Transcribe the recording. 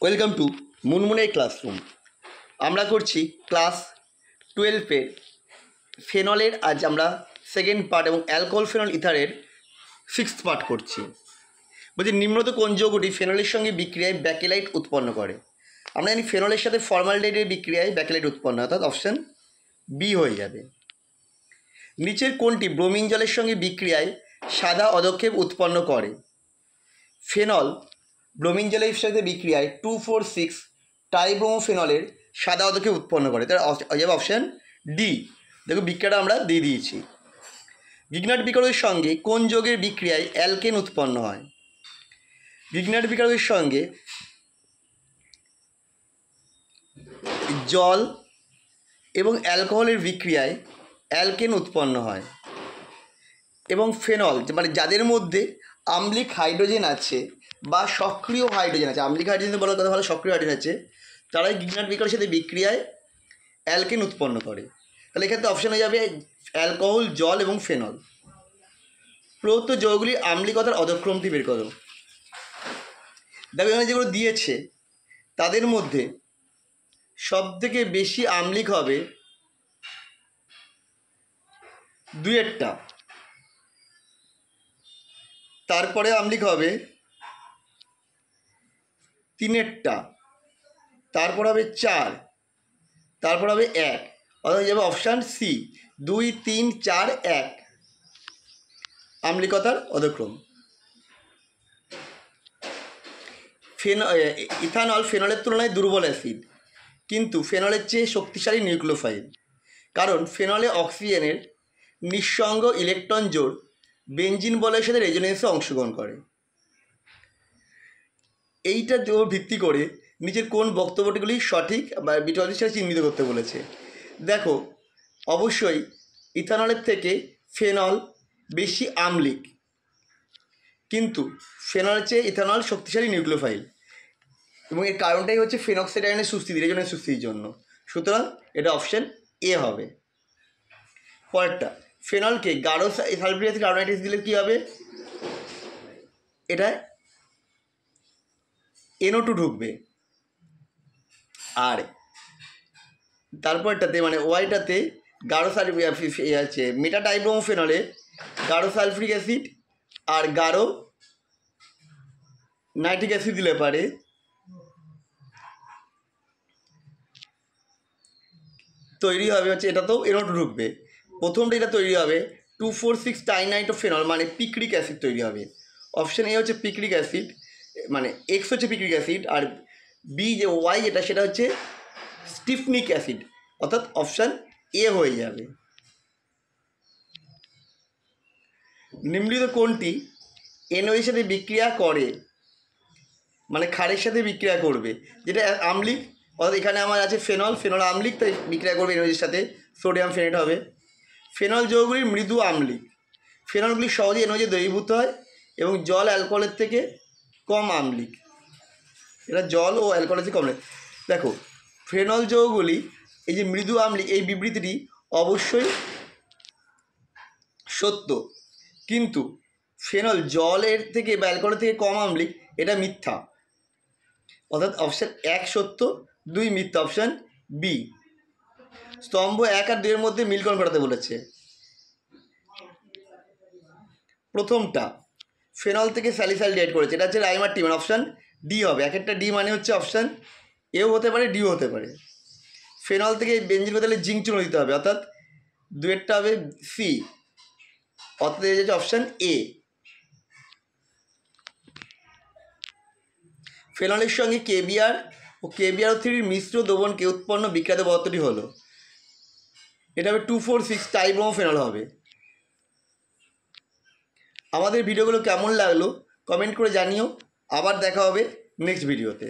Welcome to মুনমুনের classroom. আমরা করছি class 12-এর ফেনলের। আজ আমরা সেকেন্ড পার্ট এবং অ্যালকোহল ফেনল ইথারের 6th পার্ট করছি। বলছি নিম্নত কোন যৌগটি ফেনলের সঙ্গে বিক্রিয়ায় ব্যাকেলাইট উৎপন্ন করে? আমরা জানি ফেনলের সাথে ফর্মালডিহাইডের বিক্রিয়ায় ব্যাকেলাইট উৎপন্ন হয়, অর্থাৎ অপশান বি হয়ে যাবে। নিচের কোনটি ব্রোমিন জলের সঙ্গে বিক্রিয়ায় সাদা অধক্ষেপ উৎপন্ন করে? ফেনল ব্রোমিন জলের সাথে বিক্রিয়ায় 2,4,6 ট্রাইব্রোমোফেনলের সাদা অধক্ষেপ উৎপন্ন করে। তার যাবে অপশান ডি। দেখো বিক্রিয়াটা আমরা দিয়ে দিয়েছি। গিগনার্ড বিকারকের সঙ্গে কোন যৌগের বিক্রিয়ায় অ্যালকেন উৎপন্ন হয়? গিগনার্ড বিকারকের সঙ্গে জল এবং অ্যালকোহলের বিক্রিয়ায় অ্যালকেন উৎপন্ন হয়। এবং ফেনল মানে যাদের মধ্যে আম্লিক হাইড্রোজেন আছে বা সক্রিয় হাইড্রোজেন আছে, আম্লিক হাইড্রোজেন বলার কথা ভালো, সক্রিয় হাইড্রোজেন আছে, তারাই গিগনার্ড বিকারকের সাথে বিক্রিয়ায় অ্যালকেন উৎপন্ন করে। তাহলে এক্ষেত্রে অপশান হয়ে যাবে অ্যালকোহল, জল এবং ফেনল। প্রদত্ত যৌগগুলির আম্লিকতার অধক্রমটি বের করো। দেখো এখানে যেগুলো দিয়েছে তাদের মধ্যে সবথেকে বেশি আম্লিক হবে দুইয়েরটা, তারপরে আম্লিক হবে তিনেরটা, তারপর হবে 4, তারপর হবে 1, অর্থাৎ যাবে অপশান সি 2, 3, 4, 1 আম্লিকতার অধক্রম। ইথানল ফেনলের তুলনায় দুর্বল অ্যাসিড, কিন্তু ফেনলের চেয়ে শক্তিশালী নিউক্লিওফাইল, কারণ ফেনলে অক্সিজেনের নিঃসঙ্গ ইলেকট্রন জোড় বেঞ্জিন বলয়ের সাথে রেজোনেন্সে অংশগ্রহণ করে। এইটার উপর ভিত্তি করে নিচের কোন বক্তব্যগুলি সঠিক বা বিটলের সাথে চিহ্নিত করতে বলেছে। দেখো অবশ্যই ইথানলের থেকে ফেনল বেশি আম্লিক, কিন্তু ফেনলের চেয়ে ইথানল শক্তিশালী নিউক্লিওফাইল, এবং এর কারণটাই হচ্ছে ফেনক্সাইড আয়নের সুস্থিতি, রেজোনেন্স সুস্থিতির জন্য। সুতরাং এটা অপশান এ হবে। পরেরটা, ফেনলকে গাঢ় সালফিউরিক অ্যাসিড কার্বনাইটেস দিলে কী হবে? এটা NO2 ঢুকবে। আর তারপরটাতে মানে ওয়াইটাতে গাঢ় আছে মেটাডাইব্রোমোফেনলে গাঢ় সালফিউরিক অ্যাসিড আর গাঢ় নাইট্রিক অ্যাসিড দিলে পারে তৈরি হবে হচ্ছে, এটাতেও NO2 ঢুকবে। প্রথমটা এটা তৈরি হবে 2,4,6 টাইনাইট্রোফেনল মানে পিক্রিক অ্যাসিড তৈরি হবে। অপশান এ হচ্ছে পিক্রিক অ্যাসিড, মানে এক্স হচ্ছে পিক্রিক অ্যাসিড, আর বি যে ওয়াই যেটা সেটা হচ্ছে স্টিফনিক অ্যাসিড, অর্থাৎ অপশান এ হয়ে যাবে। নিম্নলিখিত কোনটি NOএর সাথে বিক্রিয়া করে, মানে ক্ষারের সাথে বিক্রিয়া করবে? যেটা আম্লিক, অর্থাৎ এখানে আমার আছে ফেনল, ফেনল আম্লিক, তাই বিক্রিয়া করবে NOএর সাথে, সোডিয়াম ফেনেট হবে। ফেনল যৌগগুলি মৃদু আম্লিক, ফেনলগুলি সহজে NOতে দ্রবীভূত হয় এবং জল অ্যালকোহলের থেকে কম আম্লিক। এটা জল ও অ্যালকোহলের থেকে কম। দেখো ফেনল যৌগগুলি এই যে মৃদু আম্লিক, এই বিবৃতিটি অবশ্যই সত্য, কিন্তু ফেনল জলের থেকে বা অ্যালকোহলের থেকে কম আম্লিক এটা মিথ্যা। অর্থাৎ অপশান 1 সত্য, 2 মিথ্যা, অপশান বি। স্তম্ভ 1 আর 2 এর মধ্যে মিলকরণ ঘটাতে বলেছে। প্রথমটা ফেনল থেকে স্যালিসাইলডিহাইড করেছে, এটা হচ্ছে রাইমার টি, মানে অপশান ডি হবে। এক একটা ডি মানে হচ্ছে অপশান এও হতে পারে, ডিও হতে পারে। ফেনল থেকে বেঞ্জিন বদলে জিঙ্ক চূর্ণ দিতে হবে, অর্থাৎ 2 হবে সি, অর্থাৎ হচ্ছে অপশান এ। ফেনলের সঙ্গে কেবিআর ও KBrO3 মিশ্র দ্রবণকে উৎপন্ন বিখ্যাত পদার্থটি হলো, এটা হবে 2,4,6 ট্রাইব্রোমোফেনল হবে। আমাদের ভিডিওগুলো কেমন লাগলো কমেন্ট করে জানিও। আবার দেখা হবে নেক্সট ভিডিওতে।